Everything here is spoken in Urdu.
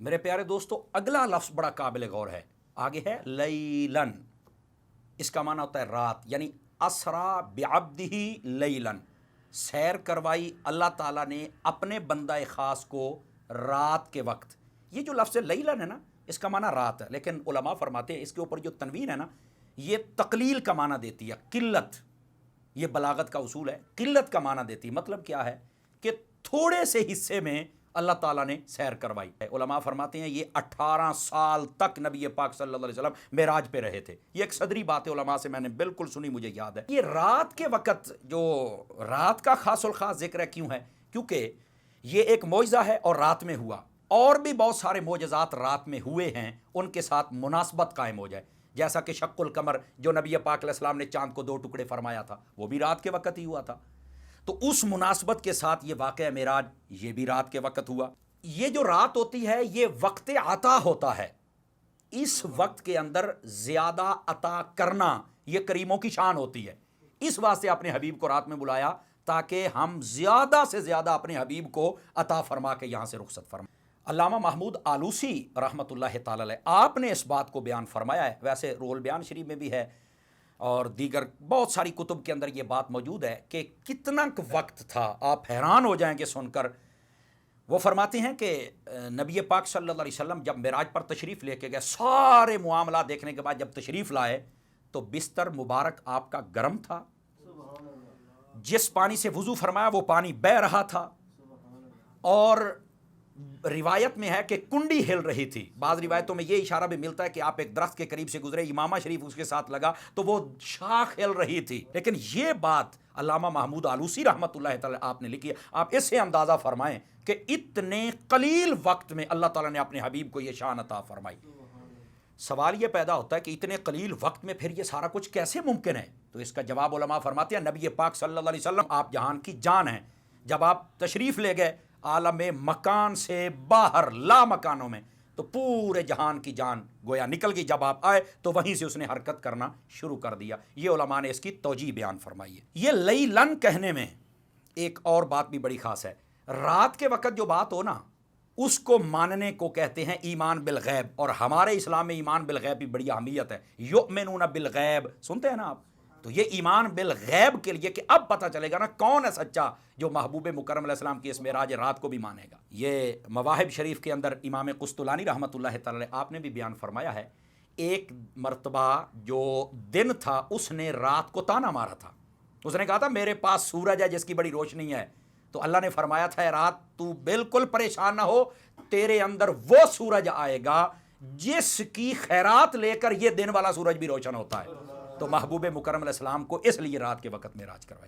میرے پیارے دوستو، اگلا لفظ بڑا قابل غور ہے، آگے ہے لیلن۔ اس کا معنی ہوتا ہے رات، یعنی اسرا بعبدہ لیلن، سیر کروائی اللہ تعالیٰ نے اپنے بندہ خاص کو رات کے وقت۔ یہ جو لفظ لیلن ہے نا، اس کا معنی رات ہے، لیکن علماء فرماتے ہیں اس کے اوپر جو تنوین ہے نا، یہ تقلیل کا معنی دیتی ہے، قلت۔ یہ بلاغت کا اصول ہے، قلت کا معنی دیتی ہے۔ مطلب کیا ہے کہ تھوڑے سے حصے میں اللہ تعالیٰ نے سیر کروائی ہے۔ علماء فرماتے ہیں یہ 18 سال تک نبی پاک صلی اللہ علیہ وسلم معراج پہ رہے تھے۔ یہ ایک صدری بات ہے، علماء سے میں نے بالکل سنی، مجھے یاد ہے۔ یہ رات کے وقت جو رات کا خاص الخاص ذکر ہے، کیوں ہے؟ کیونکہ یہ ایک معجزہ ہے اور رات میں ہوا، اور بھی بہت سارے معجزات رات میں ہوئے ہیں، ان کے ساتھ مناسبت قائم ہو جائے، جیسا کہ شق القمر جو نبی پاک علیہ السلام نے چاند کو 2 ٹکڑے فرمایا تھا، وہ بھی رات کے وقت ہی ہوا تھا۔ تو اس مناسبت کے ساتھ یہ واقعہ معراج یہ بھی رات کے وقت ہوا۔ یہ جو رات ہوتی ہے یہ وقت عطا ہوتا ہے، اس وقت کے اندر زیادہ عطا کرنا یہ کریموں کی شان ہوتی ہے۔ اس واسطے اپنے حبیب کو رات میں بلایا تاکہ ہم زیادہ سے زیادہ اپنے حبیب کو عطا فرما کے یہاں سے رخصت فرمائیں۔ علامہ محمود آلوسی رحمۃ اللہ تعالی علیہ، آپ نے اس بات کو بیان فرمایا ہے، ویسے روح البیان شریف میں بھی ہے اور دیگر بہت ساری کتب کے اندر یہ بات موجود ہے کہ کتنا وقت تھا، آپ حیران ہو جائیں گے سن کر۔ وہ فرماتے ہیں کہ نبی پاک صلی اللہ علیہ وسلم جب معراج پر تشریف لے کے گئے، سارے معاملات دیکھنے کے بعد جب تشریف لائے تو بستر مبارک آپ کا گرم تھا، جس پانی سے وضو فرمایا وہ پانی بہہ رہا تھا، اور روایت میں ہے کہ کنڈی ہل رہی تھی۔ بعض روایتوں میں یہ اشارہ بھی ملتا ہے کہ آپ ایک درخت کے قریب سے گزرے، امامہ شریف اس کے ساتھ لگا تو وہ شاخ ہل رہی تھی۔ لیکن یہ بات علامہ محمود آلوسی رحمۃ اللہ تعالی آپ نے لکھی ہے۔ آپ اس سے اندازہ فرمائیں کہ اتنے قلیل وقت میں اللہ تعالیٰ نے اپنے حبیب کو یہ شان عطا فرمائی۔ سوال یہ پیدا ہوتا ہے کہ اتنے قلیل وقت میں پھر یہ سارا کچھ کیسے ممکن ہے؟ تو اس کا جواب علماء فرماتے ہیں نبی پاک صلی اللہ علیہ وسلم آپ جہان کی جان ہیں۔ جب آپ تشریف لے گئے عالم مکان سے باہر لا مکانوں میں، تو پورے جہان کی جان گویا نکل گئی۔ جب آپ آئے تو وہیں سے اس نے حرکت کرنا شروع کر دیا۔ یہ علماء نے اس کی توجیہ بیان فرمائی ہے۔ یہ لیلن کہنے میں ایک اور بات بھی بڑی خاص ہے، رات کے وقت جو بات ہو نا، اس کو ماننے کو کہتے ہیں ایمان بالغیب، اور ہمارے اسلام میں ایمان بالغیب بھی بڑی اہمیت ہے۔ یؤمنون بالغیب، سنتے ہیں نا آپ؟ تو یہ ایمان بالغیب کے لیے کہ اب پتہ چلے گا نا کون ہے سچا، جو محبوب مکرم علیہ السلام کی اس معراج رات کو بھی مانے گا۔ یہ مواہب شریف کے اندر امام قسطلانی رحمۃ اللہ تعالی آپ نے بھی بیان فرمایا ہے، ایک مرتبہ جو دن تھا اس نے رات کو تانا مارا تھا، اس نے کہا تھا میرے پاس سورج ہے جس کی بڑی روشنی ہے، تو اللہ نے فرمایا تھا رات تو بالکل پریشان نہ ہو، تیرے اندر وہ سورج آئے گا جس کی خیرات لے کر یہ دن والا سورج بھی روشن ہوتا ہے۔ تو محبوب مکرم علیہ السلام کو اس لیے رات کے وقت معراج کروائی۔